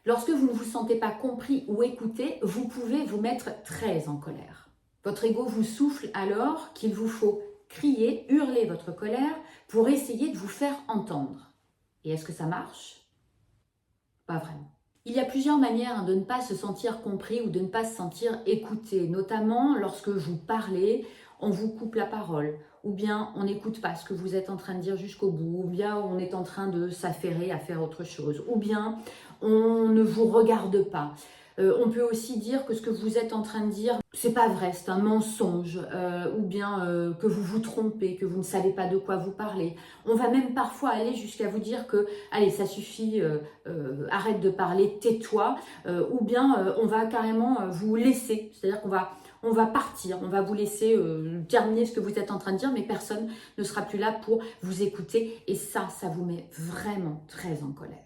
Lorsque vous ne vous sentez pas compris ou écouté, vous pouvez vous mettre très en colère. Votre ego vous souffle alors qu'il vous faut crier, hurler votre colère pour essayer de vous faire entendre. Et est-ce que ça marche? Pas vraiment. Il y a plusieurs manières de ne pas se sentir compris ou de ne pas se sentir écouté, notamment lorsque vous parlez, on vous coupe la parole, ou bien on n'écoute pas ce que vous êtes en train de dire jusqu'au bout, ou bien on est en train de s'affairer à faire autre chose, ou bien on ne vous regarde pas. On peut aussi dire que ce que vous êtes en train de dire, c'est pas vrai, c'est un mensonge, ou bien que vous vous trompez, que vous ne savez pas de quoi vous parlez. On va même parfois aller jusqu'à vous dire que, allez, ça suffit, arrête de parler, tais-toi, ou bien on va carrément vous laisser, c'est-à-dire on va partir, on va vous laisser terminer ce que vous êtes en train de dire, mais personne ne sera plus là pour vous écouter, et ça vous met vraiment très en colère.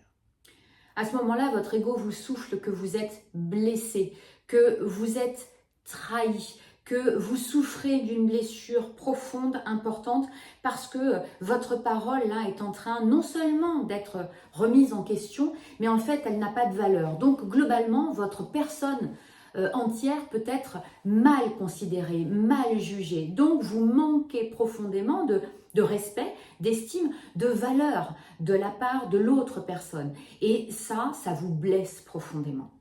À ce moment-là, votre ego vous souffle que vous êtes blessé, que vous êtes trahi, que vous souffrez d'une blessure profonde, importante, parce que votre parole là est en train non seulement d'être remise en question, mais en fait elle n'a pas de valeur. Donc globalement, votre personne entière peut être mal considérée, mal jugée. Donc vous manquez profondément de respect, d'estime, de valeur de la part de l'autre personne. Et ça vous blesse profondément.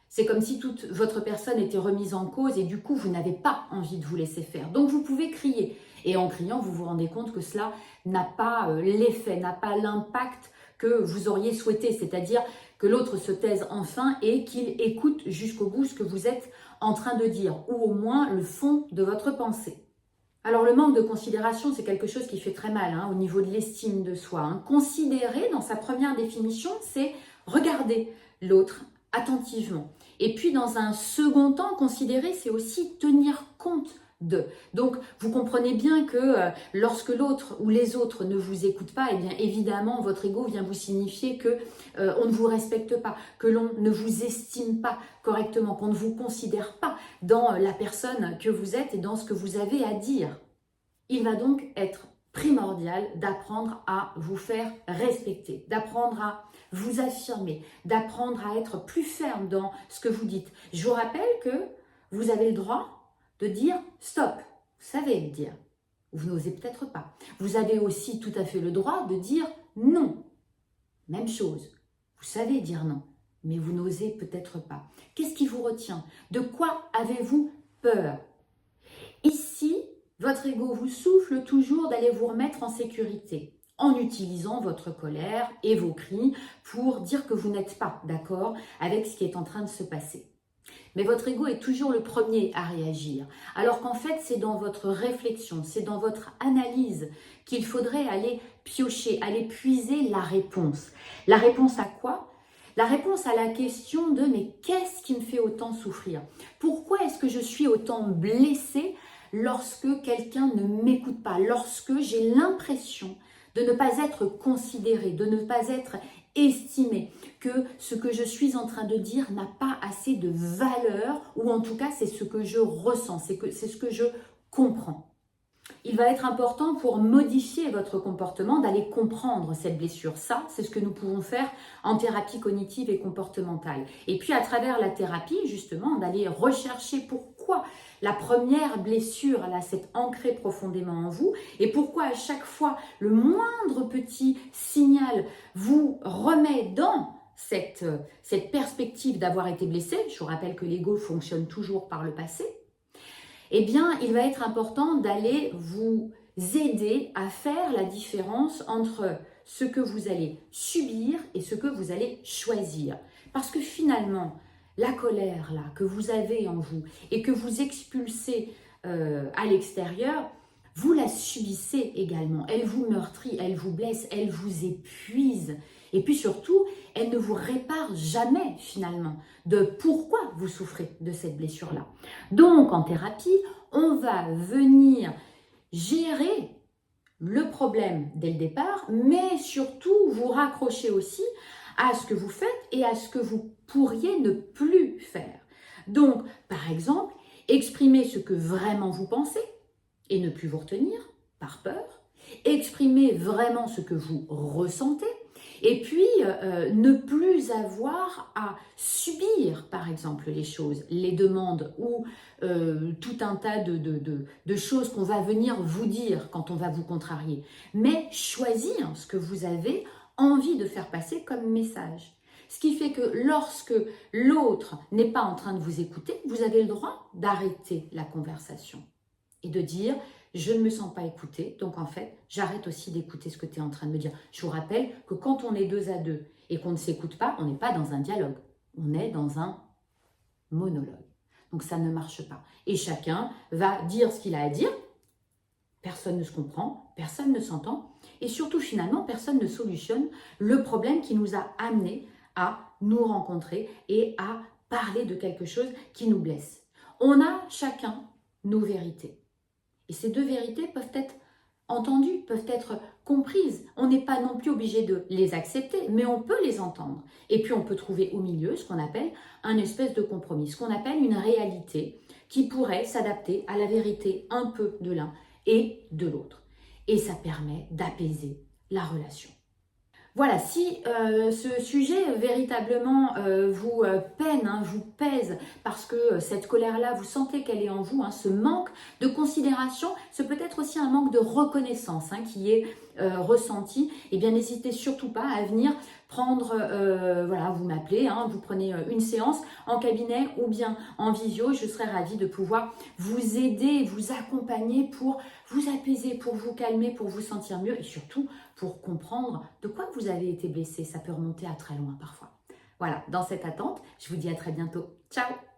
C'est comme si toute votre personne était remise en cause et du coup, vous n'avez pas envie de vous laisser faire. Donc, vous pouvez crier. Et en criant, vous vous rendez compte que cela n'a pas l'effet, n'a pas l'impact que vous auriez souhaité. C'est-à-dire que l'autre se taise enfin et qu'il écoute jusqu'au bout ce que vous êtes en train de dire, ou au moins le fond de votre pensée. Alors le manque de considération, c'est quelque chose qui fait très mal au niveau de l'estime de soi. Considérer, dans sa première définition, c'est regarder l'autre attentivement. Et puis dans un second temps, considérer, c'est aussi tenir compte de. Donc vous comprenez bien que lorsque l'autre ou les autres ne vous écoutent pas, eh bien évidemment votre ego vient vous signifier que on ne vous respecte pas, que l'on ne vous estime pas correctement, qu'on ne vous considère pas dans la personne que vous êtes et dans ce que vous avez à dire. Il va donc être primordial d'apprendre à vous faire respecter, d'apprendre à vous affirmer, d'apprendre à être plus ferme dans ce que vous dites. Je vous rappelle que vous avez le droit de dire stop. Vous savez le dire. Vous n'osez peut-être pas. Vous avez aussi tout à fait le droit de dire non. Même chose. Vous savez dire non, mais vous n'osez peut-être pas. Qu'est-ce qui vous retient? De quoi avez-vous peur? Ici, votre ego vous souffle toujours d'aller vous remettre en sécurité en utilisant votre colère et vos cris pour dire que vous n'êtes pas d'accord avec ce qui est en train de se passer. Mais votre ego est toujours le premier à réagir, alors qu'en fait c'est dans votre réflexion, c'est dans votre analyse qu'il faudrait aller piocher, aller puiser la réponse. La réponse à quoi? La réponse à la question de mais qu'est-ce qui me fait autant souffrir? Pourquoi est-ce que je suis autant blessée lorsque quelqu'un ne m'écoute pas, lorsque j'ai l'impression de ne pas être considérée, de ne pas être estimée, que ce que je suis en train de dire n'a pas assez de valeur, ou en tout cas c'est ce que je ressens, c'est ce que je comprends. Il va être important pour modifier votre comportement d'aller comprendre cette blessure. Ça, c'est ce que nous pouvons faire en thérapie cognitive et comportementale. Et puis à travers la thérapie, justement, d'aller rechercher pourquoi la première blessure, là, s'est ancrée profondément en vous et pourquoi à chaque fois le moindre petit signal vous remet dans cette perspective d'avoir été blessé. Je vous rappelle que l'ego fonctionne toujours par le passé. Eh bien, il va être important d'aller vous aider à faire la différence entre ce que vous allez subir et ce que vous allez choisir. Parce que finalement, la colère là que vous avez en vous et que vous expulsez à l'extérieur, vous la subissez également. Elle vous meurtrit, elle vous blesse, elle vous épuise. Et puis surtout, elle ne vous répare jamais finalement de pourquoi vous souffrez de cette blessure-là. Donc en thérapie, on va venir gérer le problème dès le départ, mais surtout vous raccrocher aussi à ce que vous faites et à ce que vous pourriez ne plus faire. Donc, par exemple, exprimer ce que vraiment vous pensez et ne plus vous retenir par peur, exprimer vraiment ce que vous ressentez Et puis, ne plus avoir à subir, par exemple, les choses, les demandes ou tout un tas de choses qu'on va venir vous dire quand on va vous contrarier. Mais choisir ce que vous avez envie de faire passer comme message. Ce qui fait que lorsque l'autre n'est pas en train de vous écouter, vous avez le droit d'arrêter la conversation et de dire « je ne me sens pas écoutée, donc en fait, j'arrête aussi d'écouter ce que tu es en train de me dire ». Je vous rappelle que quand on est 2 à 2 et qu'on ne s'écoute pas, on n'est pas dans un dialogue, on est dans un monologue. Donc ça ne marche pas. Et chacun va dire ce qu'il a à dire, personne ne se comprend, personne ne s'entend, et surtout finalement, personne ne solutionne le problème qui nous a amenés à nous rencontrer et à parler de quelque chose qui nous blesse. On a chacun nos vérités. Et ces 2 vérités peuvent être entendues, peuvent être comprises. On n'est pas non plus obligé de les accepter, mais on peut les entendre. Et puis on peut trouver au milieu ce qu'on appelle un espèce de compromis, ce qu'on appelle une réalité qui pourrait s'adapter à la vérité un peu de l'un et de l'autre. Et ça permet d'apaiser la relation. Voilà, si ce sujet véritablement vous peine, vous pèse, parce que cette colère-là, vous sentez qu'elle est en vous, ce manque de considération, c'est peut-être aussi un manque de reconnaissance qui est ressenti, eh bien n'hésitez surtout pas à venir prendre, voilà, vous m'appelez, vous prenez une séance en cabinet ou bien en visio, je serai ravie de pouvoir vous aider, vous accompagner pour vous apaiser, pour vous calmer, pour vous sentir mieux et surtout pour comprendre de quoi vous avez été blessé. Ça peut remonter à très loin parfois. Voilà, dans cette attente, je vous dis à très bientôt. Ciao!